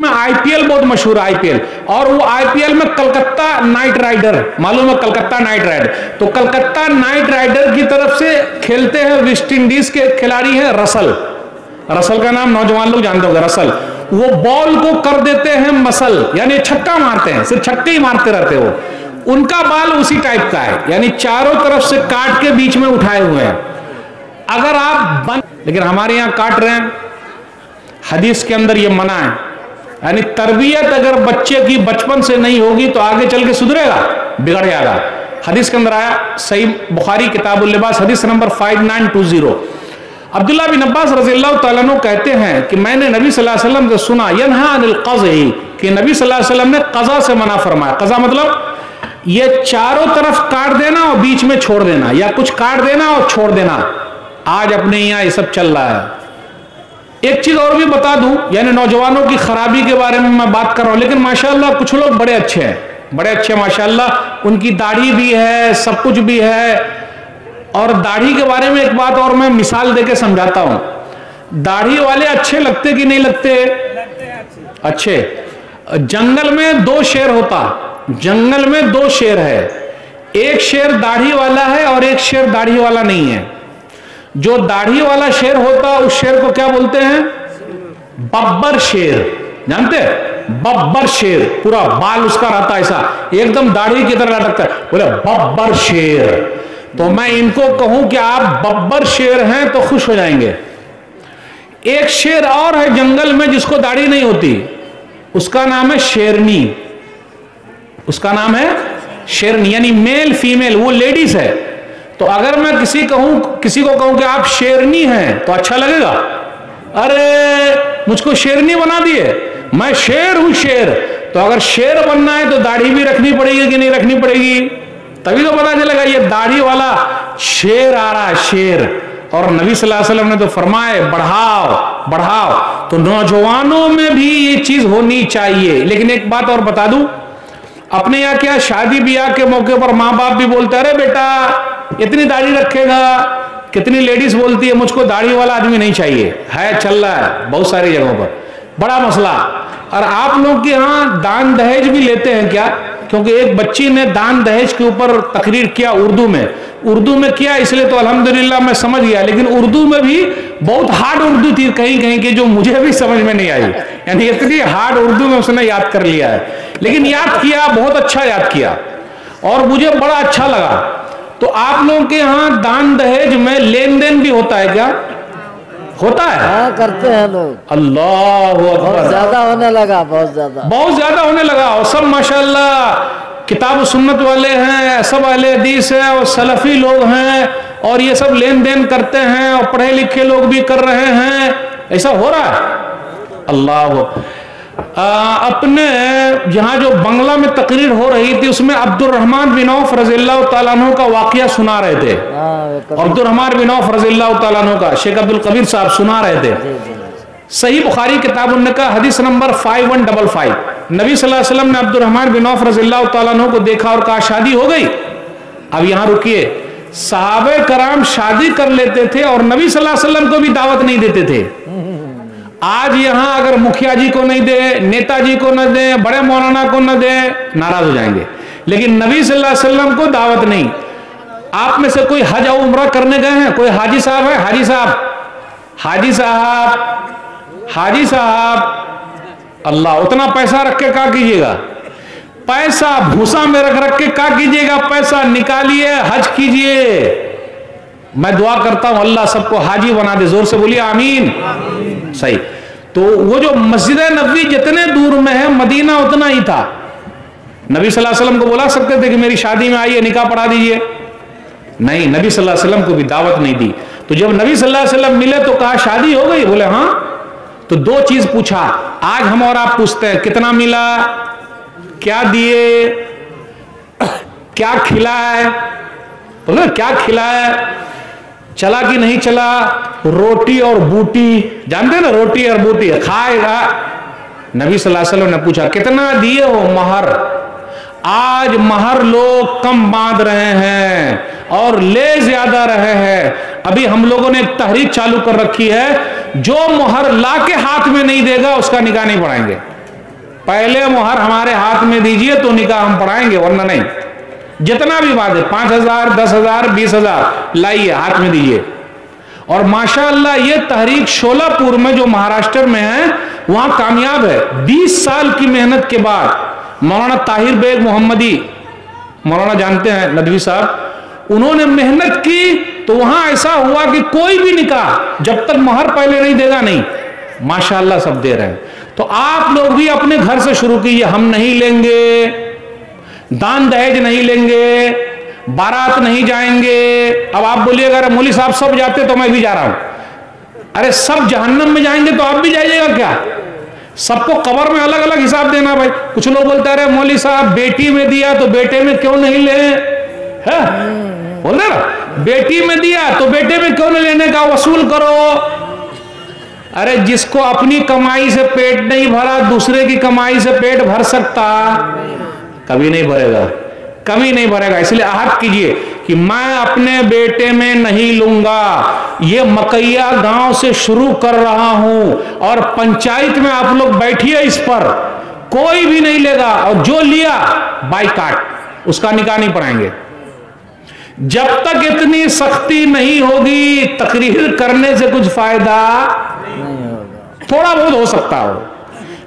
में आईपीएल बहुत मशहूर है, आईपीएल, और वो आईपीएल में कलकत्ता नाइट राइडर, मालूम है कलकत्ता नाइट राइडर, तो कलकत्ता नाइट राइडर की तरफ से खेलते हैं वेस्ट इंडीज के खिलाड़ी हैं रसल। रसल का नाम नौजवान लोग जानते होंगे, रसल। वो बॉल को कर देते हैं मसल, यानी छक्का मारते हैं, सिर्फ छक्के ही मारते रहते हो। उनका बाल उसी टाइप का है, यानी चारों तरफ से काट के बीच में उठाए हुए हैं। अगर आप लेकिन हमारे यहां काट रहे हैं, हदीस के अंदर यह मना है। यानी तरबियत अगर बच्चे की बचपन से नहीं होगी तो आगे चल के सुधरेगा, बिगड़ जाएगा। हदीस के अंदर आया, सही बुखारी किताबुल लिबास हदीस नंबर 5920। अब्दुल्लाह बिन अब्बास रज़ियल्लाहु तआला अन्हु कहते हैं कि मैंने नबी सल्लल्लाहु अलैहि वसल्लम से सुना यन्हा अनिल क़ज़ई, कि नबी सल्लल्लाहु अलैहि वसल्लम ने क़ज़ा से मना फरमाया। क़ज़ा मतलब ये चारों तरफ काट देना और बीच में छोड़ देना, या कुछ काट देना और छोड़ देना। आज अपने यहाँ ये सब चल रहा है। एक चीज और भी बता दूं, यानी नौजवानों की खराबी के बारे में मैं बात कर रहा हूं, लेकिन माशाल्लाह कुछ लोग बड़े अच्छे हैं, बड़े अच्छे माशाल्लाह, उनकी दाढ़ी भी है, सब कुछ भी है। और दाढ़ी के बारे में एक बात और मैं मिसाल देके समझाता हूं। दाढ़ी वाले अच्छे लगते कि नहीं लगते? अच्छे। जंगल में दो शेर होता, जंगल में दो शेर है, एक शेर दाढ़ी वाला है और एक शेर दाढ़ी वाला नहीं है। जो दाढ़ी वाला शेर होता उस शेर को क्या बोलते हैं? बब्बर शेर। जानते हैं? बब्बर शेर, पूरा बाल उसका रहता है ऐसा, एकदम दाढ़ी की तरह लटकता है, बोले बब्बर शेर। तो मैं इनको कहूं कि आप बब्बर शेर हैं तो खुश हो जाएंगे। एक शेर और है जंगल में जिसको दाढ़ी नहीं होती, उसका नाम है शेरनी। उसका नाम है शेरनी, यानी मेल फीमेल, वो लेडीज है। तो अगर मैं किसी को कहूं कि आप शेरनी हैं तो अच्छा लगेगा? अरे मुझको शेरनी बना दिए, मैं शेर हूं शेर। तो अगर शेर बनना है तो दाढ़ी भी रखनी पड़ेगी कि नहीं रखनी पड़ेगी? तभी तो पता चलेगा ये दाढ़ी वाला शेर आ रहा है, शेर। और नबी सल्लल्लाहु अलैहि वसल्लम ने तो फरमाए बढ़ाओ बढ़ाओ। तो नौजवानों में भी ये चीज होनी चाहिए। लेकिन एक बात और बता दूं, अपने यहाँ क्या शादी ब्याह के मौके पर माँ बाप भी बोलते हैं, अरे बेटा इतनी दाढ़ी रखेगा। कितनी लेडीज बोलती है मुझको दाढ़ी वाला आदमी नहीं चाहिए, है चल रहा है बहुत सारी जगहों पर, बड़ा मसला। और आप लोग के यहाँ दान दहेज भी लेते हैं क्या? क्योंकि एक बच्ची ने दान दहेज के ऊपर तकरीर किया उर्दू में किया, इसलिए तो अल्हम्दुलिल्लाह मैं समझ गया। लेकिन उर्दू में भी बहुत हार्ड उर्दू थी कहीं कहीं की, जो मुझे भी समझ में नहीं आई। यानी इतनी हार्ड उर्दू में उसने याद कर लिया है, लेकिन याद किया, बहुत अच्छा याद किया और मुझे बड़ा अच्छा लगा। तो आप लोगों के यहाँ दान दहेज में लेन देन भी होता है क्या? होता है? हाँ करते हैं लोग। अल्लाह बहुत ज्यादा होने लगा, बहुत ज्यादा होने लगा। और सब माशाल्लाह किताब सुन्नत वाले हैं, सब अहले हदीस है और सलफी लोग हैं, और ये सब लेन देन करते हैं और पढ़े लिखे लोग भी कर रहे हैं। ऐसा हो रहा है? अल्लाह। अपने यहाँ जो बंगला में तकरीर हो रही थी उसमें अब्दुर्रहमान बिन औफ रज़ियल्लाहु तआला अन्हु का वाकया सुना रहे थे। अब्दुर्रहमान बिन औफ रज़ियल्लाहु तआला अन्हु का शेख अब्दुल कबीर साहब सुना रहे थे। सही बुखारी किताब उन्नका हदीस नंबर 5155। नबी सल्लल्लाहु अलैहि वसल्लम ने अब्दुर्रहमान बिन औफ रज़ियल्लाहु तआला अन्हु को देखा और कहा शादी हो गई। अब यहाँ रुकिए, सहाबे कराम शादी कर लेते थे और नबी सल्लल्लाहु अलैहि वसल्लम को भी दावत नहीं देते थे। आज यहां अगर मुखिया जी को नहीं दे, नेताजी को न दे, बड़े मौलाना को न दे, नाराज हो जाएंगे। लेकिन नबी सल्लल्लाहु अलैहि वसल्लम को दावत नहीं। आप में से कोई हज और उम्रा करने गए हैं? कोई हाजी साहब है? हाजी साहब अल्लाह, उतना पैसा रख के क्या कीजिएगा? पैसा भूसा में रख के क्या कीजिएगा? पैसा निकालिए, हज कीजिए। मैं दुआ करता हूं अल्लाह सबको हाजी बना दे। जोर से बोलिए आमीन। सही। तो वो जो मस्जिद नबवी जितने दूर में है, मदीना उतना ही था। नबी सल्लल्लाहु अलैहि वसल्लम को बोला सकते थे कि मेरी शादी में आइए, निकाह पढ़ा दीजिए। नहीं, नबी सल्लल्लाहु अलैहि वसल्लम को भी दावत नहीं दी। तो जब नबी सल्लल्लाहु अलैहि वसल्लम मिले तो कहा शादी हो गई? बोले हाँ। तो दो चीज पूछा। आज हम और आप पूछते हैं कितना मिला, क्या दिए, क्या खिलाए? बोले क्या खिलाए, चला कि नहीं चला? रोटी और बूटी, जानते हैं ना, रोटी और बूटी खाएगा। नबी सल्लल्लाहु अलैहि वसल्लम ने पूछा कितना दिए हो महर? आज महर लोग कम बांध रहे हैं और ले ज्यादा रहे हैं। अभी हम लोगों ने एक तहरीक चालू कर रखी है, जो मोहर ला के हाथ में नहीं देगा उसका निकाह नहीं पढ़ाएंगे। पहले मोहर हमारे हाथ में दीजिए तो निकाह हम पढ़ाएंगे, वरना नहीं। जितना भी बात है, 5,000, 10,000, 20,000 लाइए, हाथ में दीजिए। और माशाअल्लाह ये तहरीक शोलापुर में जो महाराष्ट्र में है वहां कामयाब है। 20 साल की मेहनत के बाद मौलाना ताहिर बेग मोहम्मदी, मौलाना जानते हैं नदवी साहब, उन्होंने मेहनत की तो वहां ऐसा हुआ कि कोई भी निकाह जब तक मोहर पहले नहीं देगा नहीं, माशाअल्लाह सब दे रहे हैं। तो आप लोग भी अपने घर से शुरू कीजिए। हम नहीं लेंगे, दान दहेज नहीं लेंगे, बारात नहीं जाएंगे। अब आप बोलिएगा अरे मौली साहब सब जाते तो मैं भी जा रहा हूं। अरे सब जहन्नम में जाएंगे तो आप भी जाइएगा क्या? सबको कब्र में अलग अलग हिसाब देना भाई। कुछ लोग बोलते हैं मौली साहब बेटी में दिया तो बेटे में क्यों नहीं ले, है बोल रहे ना, बेटी में दिया तो बेटे में क्यों नहीं लेने का वसूल करो। अरे जिसको अपनी कमाई से पेट नहीं भरा दूसरे की कमाई से पेट भर सकता? कभी नहीं भरेगा, कभी नहीं भरेगा। इसलिए आहद कीजिए कि मैं अपने बेटे में नहीं लूंगा। ये मकैया गांव से शुरू कर रहा हूं और पंचायत में आप लोग बैठिए इस पर, कोई भी नहीं लेगा। और जो लिया बाइकाट, उसका निकाह नहीं पढ़ाएंगे। जब तक इतनी सख्ती नहीं होगी तकरीर करने से कुछ फायदा नहीं होगा। थोड़ा बहुत हो सकता हो,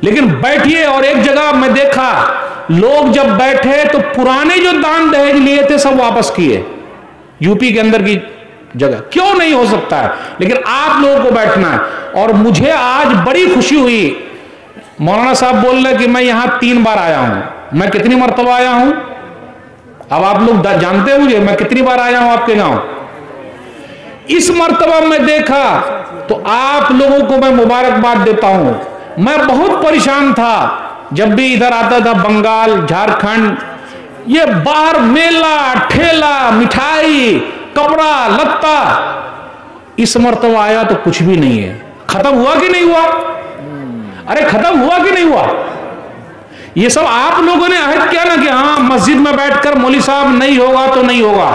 लेकिन बैठिए। और एक जगह मैं देखा लोग जब बैठे तो पुराने जो दान दहेज लिए थे सब वापस किए, यूपी के अंदर की जगह। क्यों नहीं हो सकता है? लेकिन आप लोगों को बैठना है। और मुझे आज बड़ी खुशी हुई, मौलाना साहब बोल रहे कि मैं यहां 3 बार आया हूं। मैं कितनी मरतबा आया हूं अब आप लोग जानते हैं मुझे, मैं कितनी बार आया हूं आपके गांव। इस मर्तबा में देखा तो आप लोगों को मैं मुबारकबाद देता हूं। मैं बहुत परेशान था जब भी इधर आता था, बंगाल, झारखंड, ये बाहर मेला ठेला, मिठाई, कपड़ा लत्ता। इस मर्तबा आया तो कुछ भी नहीं है। खत्म हुआ कि नहीं हुआ? अरे खत्म हुआ कि नहीं हुआ? ये सब आप लोगों ने अहद किया ना कि हाँ मस्जिद में बैठकर मौली साहब नहीं होगा तो नहीं होगा।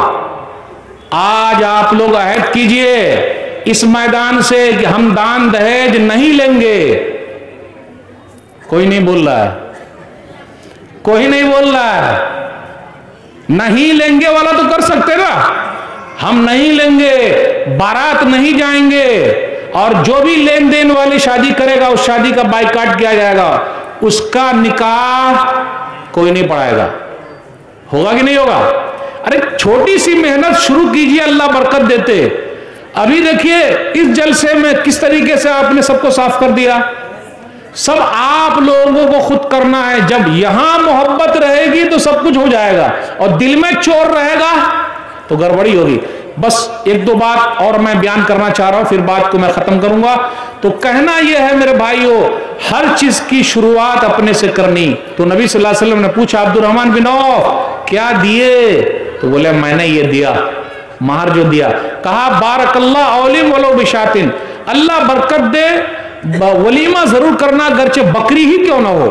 आज आप लोग अहद कीजिए इस मैदान से कि हम दान दहेज नहीं लेंगे। कोई नहीं बोल रहा है, कोई नहीं बोल रहा है। नहीं लेंगे वाला तो कर सकते ना, हम नहीं लेंगे, बारात नहीं जाएंगे, और जो भी लेन देन वाली शादी करेगा उस शादी का बाइकाट किया जाएगा, उसका निकाह कोई नहीं पढ़ाएगा। होगा कि नहीं होगा? अरे छोटी सी मेहनत शुरू कीजिए, अल्लाह बरकत देते। अभी देखिए इस जलसे में किस तरीके से आपने सबको साफ कर दिया। सब आप लोगों को खुद करना है। जब यहां मोहब्बत रहेगी तो सब कुछ हो जाएगा, और दिल में चोर रहेगा तो गड़बड़ी होगी। बस 1-2 बात और मैं बयान करना चाह रहा हूं, फिर बात को मैं खत्म करूंगा। तो कहना यह है मेरे भाइयों, हर चीज की शुरुआत अपने से करनी। तो नबी सल्लल्लाहु अलैहि वसल्लम ने पूछा अब्दुर्रहमान बिन औफ क्या दिए? तो बोले मैंने ये दिया, महर जो दिया। कहा बारकल्लाह औलिम वलो बिशातिन, अल्लाह बरकत दे, वलीमा जरूर करना, गरचे बकरी ही क्यों ना हो।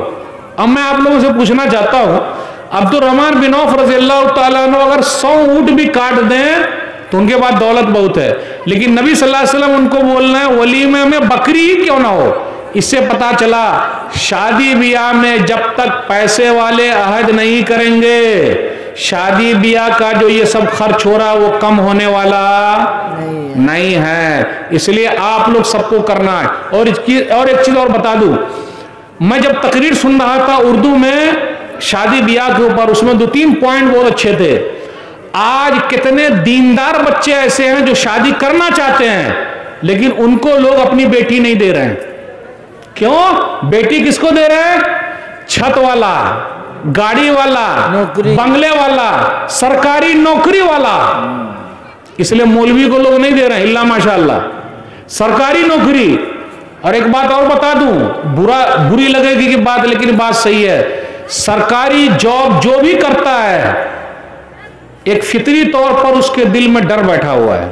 अब मैं आप लोगों से पूछना चाहता हूं, अब्दुर्रहमान बिन औफ रज़ियल्लाहु ताला अन्हु अगर 100 ऊंट भी काट दें तो उनके पास दौलत बहुत है, लेकिन नबी सल्लल्लाहु अलैहि वसल्लम उनको बोलना है वलीमे में बकरी ही क्यों ना हो। इससे पता चला शादी ब्याह में जब तक पैसे वाले अहद नहीं करेंगे, शादी ब्याह का जो ये सब खर्च हो रहा है वो कम होने वाला नहीं है। इसलिए आप लोग सबको करना है। और एक चीज और बता दूं, मैं जब तकरीर सुन रहा था उर्दू में शादी ब्याह के ऊपर, उसमें 2-3 पॉइंट बहुत अच्छे थे। आज कितने दीनदार बच्चे ऐसे हैं जो शादी करना चाहते हैं लेकिन उनको लोग अपनी बेटी नहीं दे रहे हैं। क्यों? बेटी किसको दे रहे हैं? छत वाला, गाड़ी वाला, बंगले वाला, सरकारी नौकरी वाला। इसलिए मौलवी को लोग नहीं दे रहे हैं, इल्ला माशाअल्लाह, सरकारी नौकरी। और एक बात और बता दूं, बुरी लगेगी कि बात, लेकिन बात सही है। सरकारी जॉब जो भी करता है एक फितरी तौर पर उसके दिल में डर बैठा हुआ है,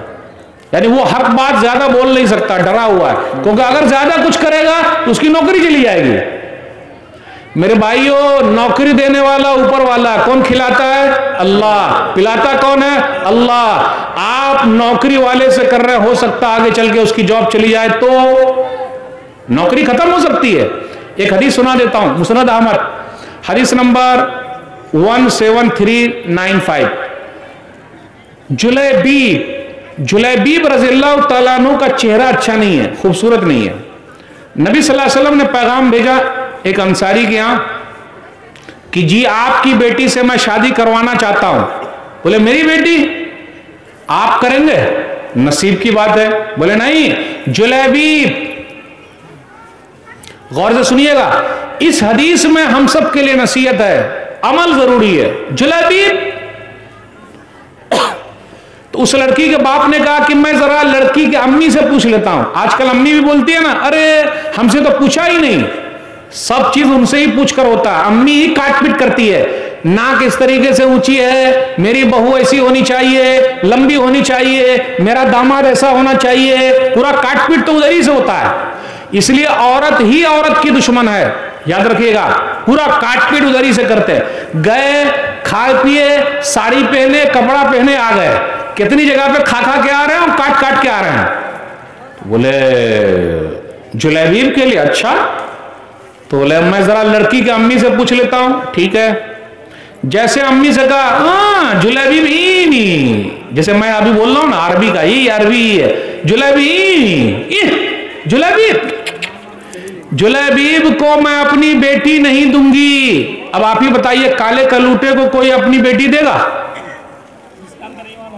यानी वो हक बात ज्यादा बोल नहीं सकता, डरा हुआ है, क्योंकि अगर ज्यादा कुछ करेगा तो उसकी नौकरी चली जाएगी। मेरे भाइयों, नौकरी देने वाला ऊपर वाला, कौन खिलाता है? अल्लाह। पिलाता कौन है? अल्लाह। आप नौकरी वाले से कर रहे, हो सकता आगे चल के उसकी जॉब चली जाए तो नौकरी खत्म हो सकती है। एक हदीस सुना देता हूं, मुस्नद अहमद हदीस नंबर 17395। जुलैबीब रज़ियल्लाहु तआला अन्हु का चेहरा अच्छा नहीं है, खूबसूरत नहीं है। नबी सल्लल्लाहु अलैहि वसल्लम ने पैगाम भेजा एक अंसारी के यहां कि जी आपकी बेटी से मैं शादी करवाना चाहता हूं। बोले मेरी बेटी आप करेंगे? नसीब की बात है। बोले नहीं, जुलैबीब। गौर से सुनिएगा, इस हदीस में हम सब के लिए नसीहत है, अमल जरूरी है। जुलैबीब। तो उस लड़की के बाप ने कहा कि मैं जरा लड़की के अम्मी से पूछ लेता हूं। आजकल अम्मी भी बोलती है ना, अरे हमसे तो पूछा ही नहीं, सब चीज उनसे ही पूछकर होता है। अम्मी ही काट पीट करती है, नाक इस तरीके से ऊंची है, मेरी बहू ऐसी होनी चाहिए, लंबी होनी चाहिए, मेरा दामाद ऐसा होना चाहिए, पूरा काट पीट तो उधर ही से होता है। इसलिए औरत ही औरत की दुश्मन है, याद रखिएगा। पूरा काट पीट उधर ही से करते। गए, खाए पिए, साड़ी पहने, कपड़ा पहने, आ गए। कितनी जगह पे खा खा के आ रहे हैं और काट काट के आ रहे हैं। बोले जुलैबीब के लिए अच्छा, तो बोले मैं जरा लड़की के अम्मी से पूछ लेता हूं। ठीक है, जैसे अम्मी से कहा हाँ जुलैबीब ही नहीं, जैसे मैं अभी बोल रहा हूं ना अरबी का, ही अरबी है, जुलैबीब को मैं अपनी बेटी नहीं दूंगी। अब आप ही बताइए, काले कलूटे को कोई अपनी बेटी देगा?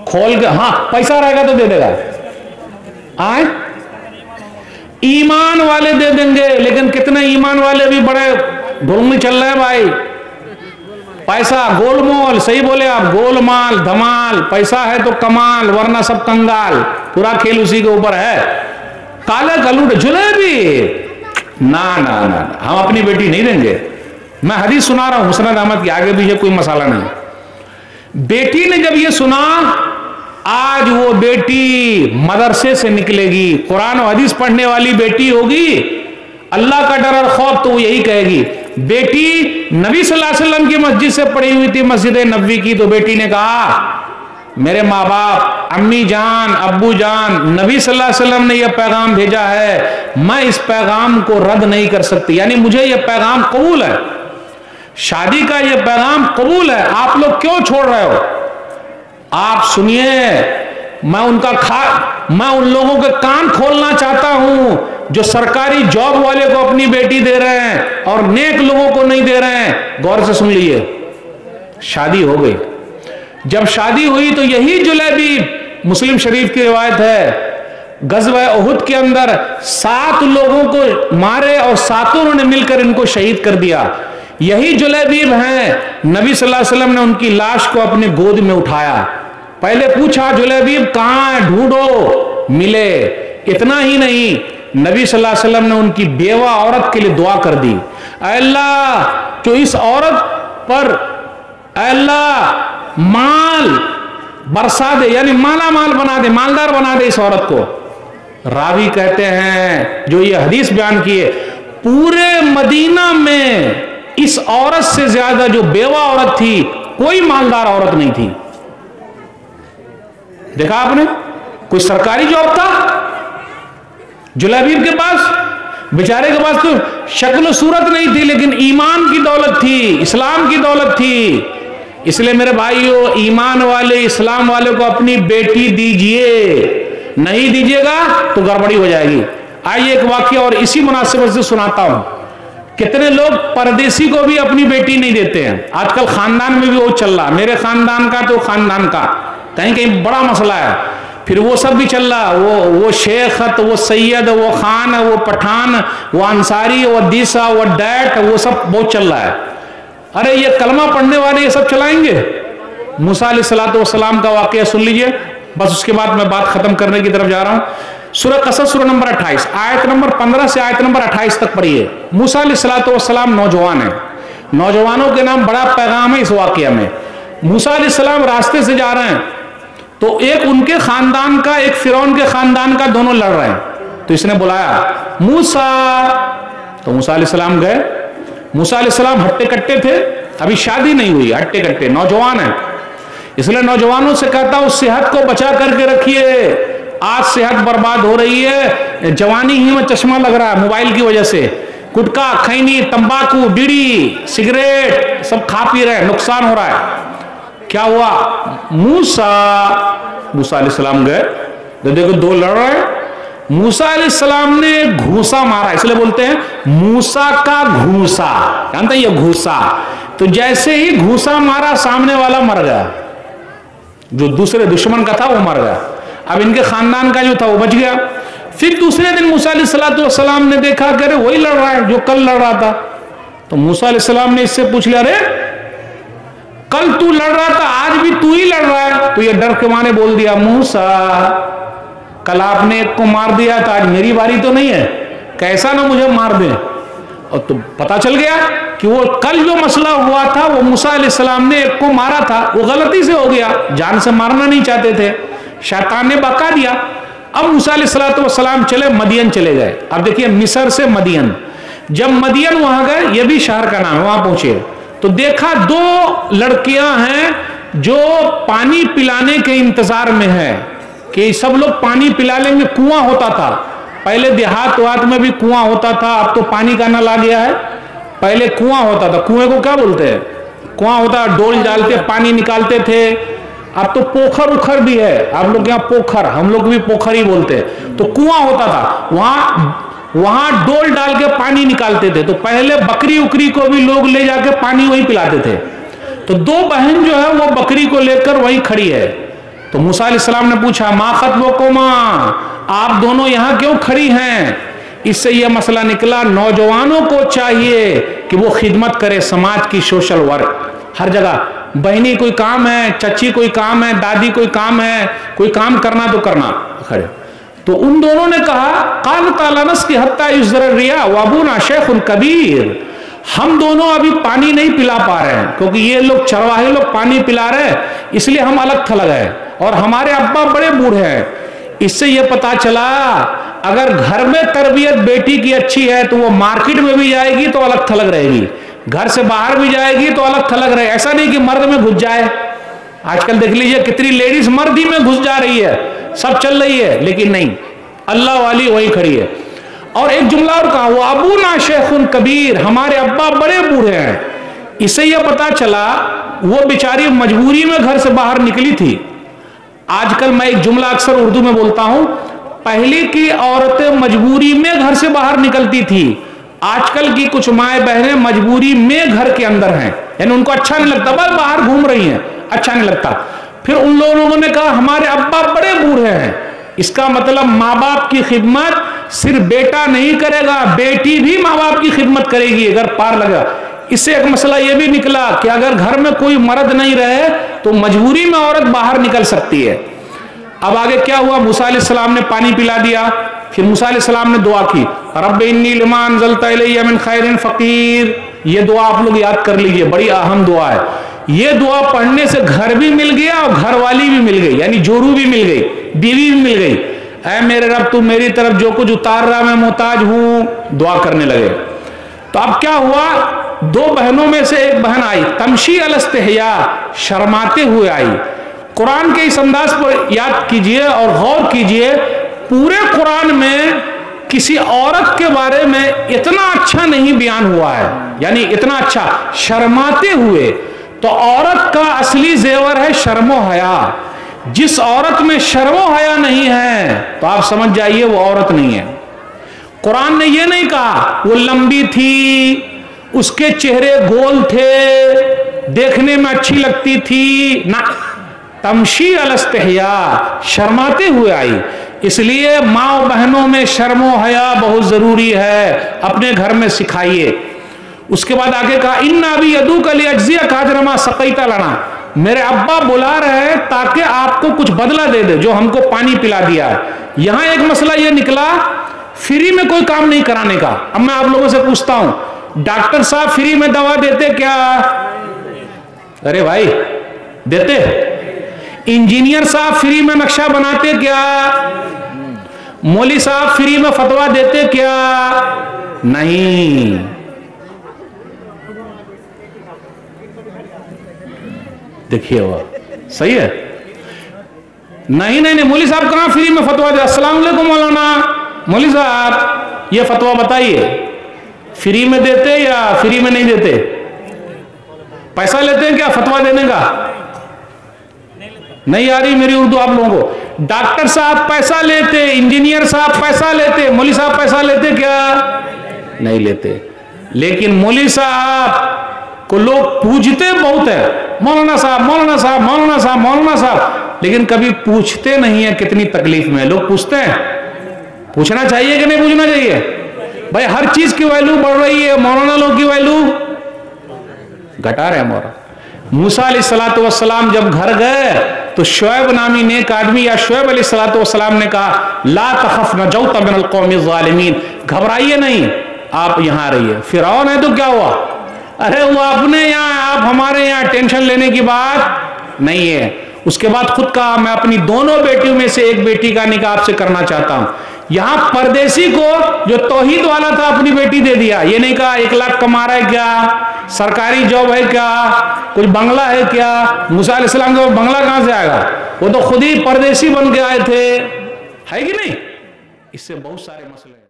खोल के, हाँ पैसा रहेगा तो दे देगा। आए ईमान वाले दे देंगे, लेकिन कितने ईमान वाले भी बड़े ढोंगी चल रहे हैं भाई। पैसा गोलमोल, सही बोले आप, गोलमाल धमाल, पैसा है तो कमाल, वरना सब कंगाल। पूरा खेल उसी के ऊपर है। काले कलूट जुलैबी, ना ना ना, हम अपनी बेटी नहीं देंगे। मैं हदीस सुना रहा हूं मुस्नद अहमद के, आगे पीछे कोई मसाला नहीं। बेटी ने जब ये सुना, आज वो बेटी मदरसे से निकलेगी, कुरान और हदीस पढ़ने वाली बेटी होगी, अल्लाह का डर और खौफ तो वो यही कहेगी। बेटी नबी सल्लल्लाहु अलैहि वसल्लम की मस्जिद से पढ़ी हुई थी, मस्जिद नबवी की, तो बेटी ने कहा मेरे माँ बाप, अम्मी जान, अब्बू जान, नबी सल्लल्लाहु अलैहि वसल्लम ने यह पैगाम भेजा है, मैं इस पैगाम को रद्द नहीं कर सकती, यानी मुझे यह पैगाम कबूल है, शादी का यह पैगाम कबूल है, आप लोग क्यों छोड़ रहे हो? आप सुनिए, मैं उन लोगों के कान खोलना चाहता हूं जो सरकारी जॉब वाले को अपनी बेटी दे रहे हैं और नेक लोगों को नहीं दे रहे हैं। गौर से सुन लीजिए, शादी हो गई। जब शादी हुई तो यही जुलैबीब, मुस्लिम शरीफ की रिवायत है, गज़वा उहुद के अंदर 7 लोगों को मारे और 7 ने मिलकर इनको शहीद कर दिया। यही जुलैबीब हैं। नबी सल्लल्लाहु अलैहि वसल्लम ने उनकी लाश को अपने गोद में उठाया। पहले पूछा जुलैबीब कहां है, ढूंढो, मिले। इतना ही नहीं, नबी सल्लल्लाहु अलैहि वसल्लम ने उनकी बेवा औरत के लिए दुआ कर दी, अल्लाह जो इस औरत पर अल्लाह माल बरसा दे, यानी माला माल बना दे, मालदार बना दे इस औरत को। रावी कहते हैं जो ये हदीस बयान किए, पूरे मदीना में इस औरत से ज्यादा जो बेवा औरत थी, कोई मालदार औरत नहीं थी। देखा आपने, कोई सरकारी जॉब था जुलैबीब के पास, बेचारे के पास तो शक्ल सूरत नहीं थी, लेकिन ईमान की दौलत थी, इस्लाम की दौलत थी। इसलिए मेरे भाइयों, ईमान वाले, इस्लाम वाले को अपनी बेटी दीजिए, नहीं दीजिएगा तो गड़बड़ी हो जाएगी। आइए एक वाक्य और इसी मुनासिबत से सुनाता हूं। कितने लोग परदेसी को भी अपनी बेटी नहीं देते हैं। आजकल खानदान में भी वो चल रहा, मेरे खानदान का तो खानदान का, कहीं कहीं बड़ा मसला है, फिर वो सब भी चल रहा, वो शेख, वो सैयद, वो खान, वो पठान, वो अंसारी, वो दीसा, वो डैट, वो सब बहुत चल रहा है। अरे ये कलमा पढ़ने वाले ये सब चलाएंगे। मूसा अलैहिस्सलातु वस्सलाम का वाकया सुन लीजिए, बस उसके बाद मैं बात खत्म करने की तरफ जा रहा हूं। सूरह कसस सूरह नंबर 28 आयत नंबर 15 से आयत नंबर 28 तक पढ़िए। मूसा अलैहिस्सलातु वस्सलाम नौजवान है, नौजवानों के नाम बड़ा पैगाम है इस वाकया में। मूसा अलैहिस्सलाम रास्ते से जा रहे हैं, तो एक उनके खानदान का, एक फिरौन के खानदान का, दोनों लड़ रहे हैं। तो इसने बुलाया मूसा, तो मूसा अलैहिस्सलाम गए। मूसा अलैहिस्सलाम हट्टे कट्टे थे, अभी शादी नहीं हुई, हट्टे कट्टे नौजवान है, इसलिए नौजवानों से कहता हूं सेहत को बचा करके रखिए। आज सेहत बर्बाद हो रही है, जवानी ही में चश्मा लग रहा है मोबाइल की वजह से। गुटखा, खैनी, तंबाकू, बीड़ी, सिगरेट सब खा पी रहे हैं, नुकसान हो रहा है। क्या हुआ? मूसा अलैहिस्सलाम गए, तो देखो दो लड़ रहे हैं। मूसा अलैहिस्सलाम ने घूसा मारा, इसलिए बोलते हैं मूसा का घूसा, जानते हैं ये घूसा। तो जैसे ही घूसा मारा सामने वाला मर गया, जो दूसरे दुश्मन का था वो मर गया। अब इनके खानदान का जो था वो बच गया। फिर दूसरे दिन मूसा अलैहिस्सलाम ने देखा कि अरे वही लड़ रहा है जो कल लड़ रहा था। तो मूसा अलैहिस्सलाम ने इससे पूछ लिया, अरे कल तू लड़ रहा था, आज भी तू ही लड़ रहा है? तो ये डर के मारे बोल दिया, मूसा कल आपने एक को मार दिया था, आज मेरी बारी तो नहीं है, कैसा ना मुझे मार दे। और तो पता चल गया कि वो कल जो मसला हुआ था वो मूसा अलैहिस्सलाम ने एक को मारा था, वो गलती से हो गया, जान से मारना नहीं चाहते थे, शैतान ने बका दिया। अब मूसा अलैहिस्सलाम चले मदियन चले गए। अब देखिए मिस्र से मदियन, जब मदियन वहां गए, ये भी शहर का नाम है, वहां पहुंचे तो देखा दो लड़कियां हैं जो पानी पिलाने के इंतजार में है कि सब लोग पानी पिला लेंगे। कुआं होता था पहले, देहात वात में भी कुआं होता था, अब तो पानी का नल आ गया है, पहले कुआं होता था। कुएं को क्या बोलते हैं? कुआं होता, डोल डालते पानी निकालते थे। अब तो पोखर उखर भी है, आप लोग यहाँ पोखर, हम लोग भी पोखर ही बोलते हैं। तो कुआं होता था, वहां डोल डाल के पानी निकालते थे। तो पहले बकरी उकरी को भी लोग ले जाके पानी वहीं पिलाते थे। तो दो बहन जो है वो बकरी को लेकर वहीं खड़ी है। तो मूसा अलैहिस्सलाम ने पूछा, मा खत्बकुमा, आप दोनों यहां क्यों खड़ी हैं? इससे यह मसला निकला, नौजवानों को चाहिए कि वो खिदमत करे समाज की, सोशल वर्क हर जगह। बहनी कोई काम है, चची कोई काम है, दादी कोई काम है, कोई काम करना तो करना खड़े। तो उन दोनों ने कहा, कान तालानस की हत्ता युज़ररिया वाबूना शेखुन कबीर, हम दोनों अभी पानी नहीं पिला पा रहे हैं क्योंकि ये लोग चरवाहे लोग पानी पिला रहे हैं, इसलिए हम अलग थलग हैं, और हमारे अब्बा बड़े बूढ़े हैं। इससे यह पता चला अगर घर में तरबियत बेटी की अच्छी है तो वो मार्केट में भी जाएगी तो अलग थलग रहेगी, घर से बाहर भी जाएगी तो अलग थलग रहे। ऐसा नहीं कि मर्द में घुस जाए, आजकल देख लीजिए कितनी लेडीज मर्द ही में घुस जा रही है, सब चल रही है, लेकिन नहीं, अल्लाह वाली वही खड़ी है। और एक जुमला और कहा, वो अबूना शेखुन कबीर, हमारे अब्बा बड़े बूढ़े हैं। इससे यह पता चला वो बेचारी मजबूरी में घर से बाहर निकली थी। आजकल मैं एक जुमला अक्सर उर्दू में बोलता हूं, पहले की औरतें मजबूरी में घर से बाहर निकलती थी, आजकल की कुछ माए बहनें मजबूरी में घर के अंदर हैं, यानी उनको अच्छा नहीं लगता, बस बाहर घूम रही हैं, अच्छा नहीं लगता। फिर उन लोगों ने कहा हमारे अब्बा बड़े बूढ़े हैं, इसका मतलब माँ बाप की खिदमत सिर्फ बेटा नहीं करेगा, बेटी भी माँ बाप की खिदमत करेगी अगर पार लगा। इससे एक मसला यह भी निकला कि अगर घर में कोई मर्द नहीं रहे तो मजबूरी में औरत बाहर निकल सकती है। अब आगे क्या हुआ, मूसा अलैहिस्सलाम ने पानी पिला दिया। फिर मूसा अलैहिस्सलाम ने दुआ की, रब्बि इन्नी लिमा अंज़लता इलैया मिन खैरिन फ़क़ीर। ये दुआ आप लोग याद कर लीजिए, बड़ी अहम दुआ है। ये दुआ पढ़ने से घर भी मिल गया और घर वाली भी मिल गई, यानी जोरू भी मिल गई, बीवी भी मिल गई। ऐ मेरे रब तू मेरी तरफ जो कुछ उतार रहा मैं मोहताज हूं, दुआ करने लगे। तो अब क्या हुआ, दो बहनों में से एक बहन आई, तमशी अलस्तहया, शर्माते हुए आई। कुरान के इस अंदाज पर याद कीजिए और गौर कीजिए, पूरे कुरान में किसी औरत के बारे में इतना अच्छा नहीं बयान हुआ है, यानी इतना अच्छा शर्माते हुए। तो औरत का असली जेवर है शर्मो हया। जिस औरत में शर्मो हया नहीं है तो आप समझ जाइए वो औरत नहीं है। कुरान ने यह नहीं कहा वो लंबी थी, उसके चेहरे गोल थे, देखने में अच्छी लगती थी, ना, तमशी अलस्तहया, शर्माते हुए आई। इसलिए माँ बहनों में शर्मो हया बहुत जरूरी है, अपने घर में सिखाइए। उसके बाद आगे कहा, इन्ना भी यदू कली अज्जिया काजरमा सकैता लना, मेरे अब्बा बुला रहे हैं ताकि आपको कुछ बदला दे दे जो हमको पानी पिला दिया है। यहां एक मसला यह निकला, फ्री में कोई काम नहीं कराने का। अब मैं आप लोगों से पूछता हूं, डॉक्टर साहब फ्री में दवा देते क्या? अरे भाई देते। इंजीनियर साहब फ्री में नक्शा बनाते क्या? मौलवी साहब फ्री में फतवा देते क्या? नहीं। देखिए वो सही है, नहीं नहीं नहीं, मौलवी साहब कहां फ्री में फतवा दे? अस्सलाम वालेकुम मौलाना, मौलवी साहब ये फतवा बताइए, फ्री में देते या फ्री में नहीं देते? पैसा लेते हैं क्या फतवा देने का? नहीं आ रही मेरी उर्दू आप लोगों को? डॉक्टर साहब पैसा लेते, इंजीनियर साहब पैसा लेते, मौलवी साहब पैसा लेते क्या? नहीं लेते। लेकिन मौलवी साहब को लोग पूछते बहुत है, मौलाना साहब, मौलाना साहब, मौलाना साहब, मौलाना साहब, लेकिन कभी पूछते नहीं है कितनी तकलीफ में। लोग पूछते हैं? पूछना चाहिए कि नहीं पूछना चाहिए? भाई हर चीज की वैल्यू बढ़ रही है, मौलाना लोग की वैल्यू घटा रहे हैं। मौलाना मूसा अलैहिस्सलातु वस्सलाम जब घर गए तो शुएब नामी नेक आदमी या शुएब अलैहिस्सलातु वस्सलाम ने कहा, ला तखफ नजौता मिनल कौमिज़ ज़ालिमीन, घबराइए नहीं, आप यहां रहिए। फिरौन है तो क्या हुआ? अरे वो अपने यहाँ, आप हमारे यहाँ, टेंशन लेने की बात नहीं है। उसके बाद खुद कहा, मैं अपनी दोनों बेटियों में से एक बेटी का निकाह आपसे करना चाहता हूं। यहां परदेसी को जो तौहीद वाला था अपनी बेटी दे दिया। ये नहीं कहा 1 लाख कमा रहा है क्या, सरकारी जॉब है क्या, कुछ बंगला है क्या। मूसा अलैहिस्सलाम का बंगला कहां से आएगा? वो तो खुद ही परदेसी बन के आए थे, है कि नहीं? इससे बहुत सारे मसले हैं।